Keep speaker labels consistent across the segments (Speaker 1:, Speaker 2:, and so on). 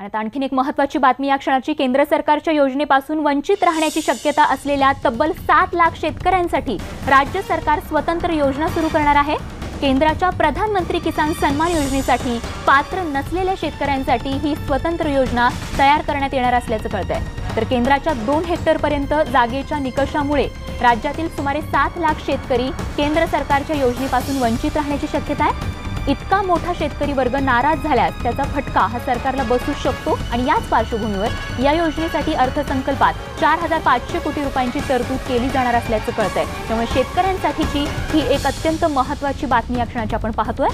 Speaker 1: आता आणखीन एक महत्त्वाची बातमी या क्षणाची। केंद्र सरकारच्या योजनेपासून वंचित राहण्याची शक्यता असलेल्या तब्बल 7 लाख शेतकऱ्यांसाठी राज्य सरकार स्वतंत्र योजना सुरू करणार आहे। केंद्राच्या प्रधानमंत्री किसान सन्मान योजनेसाठी पात्र नसलेल्या शेतकऱ्यांसाठी ही स्वतंत्र योजना तयार करण्यात येणार असल्याचं कळतंय। तर केंद्राच्या 2 हेक्टरपर्यंत जागेच्या निकषामुळे राज्यातील सुमारे 7 लाख शेतकरी केंद्र सरकारच्या योजनेपासून वंचित राहण्याची शक्यता आहे। इतका शेतकरी वर्ग नाराज झाल्यास त्याचा फटका हा सरकारला बसू शकतो आणि याच पार्श्वभूमीवर या योजनेसाठी अर्थसंकल्पात 4500 कोटी रुपयांची तरतूद केली जाणार असल्याचं कळतंय। त्यामुळे शेतकऱ्यांसाठीची ही एक अत्यंत महत्त्वाची बातमी या क्षणाची आपण पाहतोय।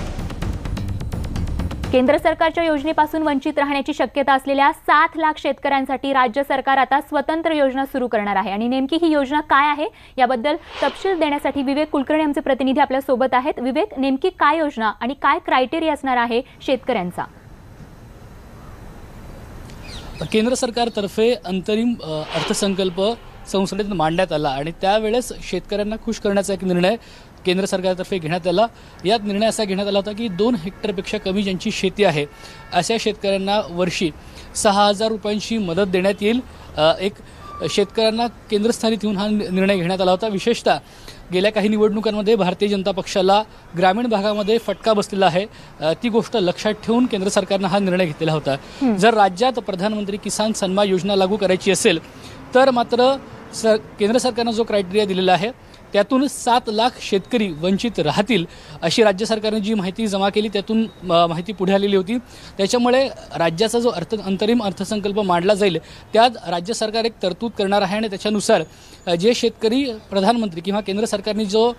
Speaker 1: केंद्र सरकारच्या योजनेपासून वंचित राहण्याची शक्यता असलेल्या 7 लाख शेतकऱ्यांसाठी राज्य सरकार आता स्वतंत्र योजना सुरू करणार आहे आणि नेमकी ही योजना काय आहे याबद्दल तपशील देण्यासाठी विवेक कुलकर्णी आमचे प्रतिनिधी आपल्या सोबत आहेत। विवेक, नेमकी काय योजना आणि काय क्रायटेरिया असणार आहे शेतकऱ्यांचा?
Speaker 2: केंद्र सरकारतर्फे अंतरिम अर्थसंकल्प संसदेत मांडण्यात आला आणि त्यावेळेस शेतकऱ्यांना खुश करण्याचा एक निर्णय केंद्र सरकारतर्फे घेण्यात आला। यात निर्णय असा घेण्यात आला होता की 2 हेक्टरपेक्षा कमी ज्यांची शेती आहे अशा शेतकऱ्यांना वर्षी 6000 रुपयांची मदत देण्यात येईल। एक शेतकऱ्यांना केंद्रस्थानी ठेवून हा निर्णय घेण्यात आला होता। विशेषतः गेल्या काही निवडणुकांमध्ये भारतीय जनता पक्षाला ग्रामीण भागामध्ये फटका बसलेला आहे, ती गोष्ट लक्षात ठेवून केंद्र सरकारने हा निर्णय घेतलेला होता। जर राज्यात प्रधानमंत्री किसान सन्मान योजना लागू करायची असेल तर मात्र केंद्र सरकारने जो क्रायटेरिया दिलेला आहे त्यातून 7 लाख शेतकरी वंचित राहतील अशी राज्य सरकारने जी माहिती जमा केली त्यातून माहिती पुढे आलेली होती। त्याच्यामुळे राज्याचा जो अंतरिम अर्थसंकल्प मांडला जाईल त्यात राज्य सरकार एक तरतूद करणार आहे आणि त्याच्यानुसार जे शेतकरी प्रधानमंत्री किंवा केंद्र सरकारने जो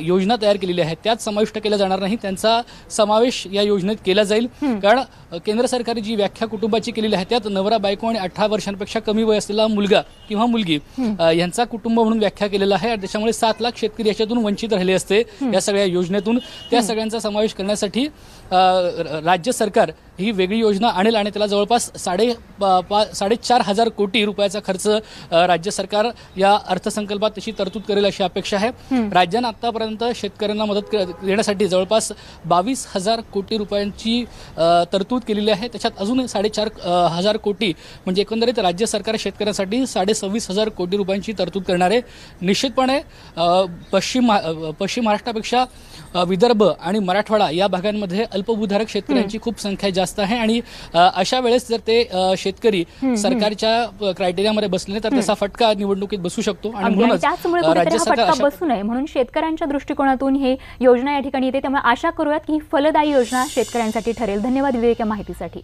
Speaker 2: योजना तयार केलेली आहे त्यात समाविष्ट केला जाणार नाही, त्यांचा समावेश या योजनेत केला जाईल। कारण केंद्र सरकारने जी व्याख्या कुटुंबाची केलेली आहे त्यात नवरा बायको आणि 18 वर्षांपेक्षा कमी वय असलेला मुलगा किंवा मुलगी यांचा कुटुंब म्हणून व्याख्या केलेला आहे। त्याच्यामुळे 7 लाख शेतकरी याच्यातून वंचित राहिले असते या सगळ्या योजनेतून। त्या सगळ्यांचा समावेश करण्यासाठी राज्य सरकार ही वेगळी योजना आणेल आणि त्याला जवळपास 4,500 कोटी रुपयाचा खर्च राज्य सरकार या अर्थसंकल्पात तशी तरतूद करेल अशी अपेक्षा आहे। राज्याने आतापर्यंत शेतकऱ्यांना मदत देण्यासाठी जवळपास 22,000 कोटी रुपयांची तरतूद केलेली आहे। त्याच्यात अजून 4,500 कोटी म्हणजे एकंदरीत राज्य सरकार शेतकऱ्यांसाठी 26,500 कोटी रुपयांची तरतूद करणार आहे। निश्चितपणे पश्चिम महाराष्ट्रापेक्षा विदर्भ आणि मराठवाडा या भागांमध्ये अल्पभूधारक शेतकऱ्यांची खूप संख्या जास्त आहे आणि अशा वेळेस जर ते शेतकरी सरकारच्या क्रायटेरियामध्ये बसले तर त्याचा फटका निवडणुकीत बसू शकतो आणि म्हणूनच राज्य सरकार
Speaker 1: बसू नये म्हणून शेतकऱ्यांच्या दृष्टिकोनातून ही योजना या ठिकाणी येते। त्यामुळे आशा करूयात की ही फलदायी योजना शेतकऱ्यांसाठी ठरेल। धन्यवाद विवेक या माहितीसाठी।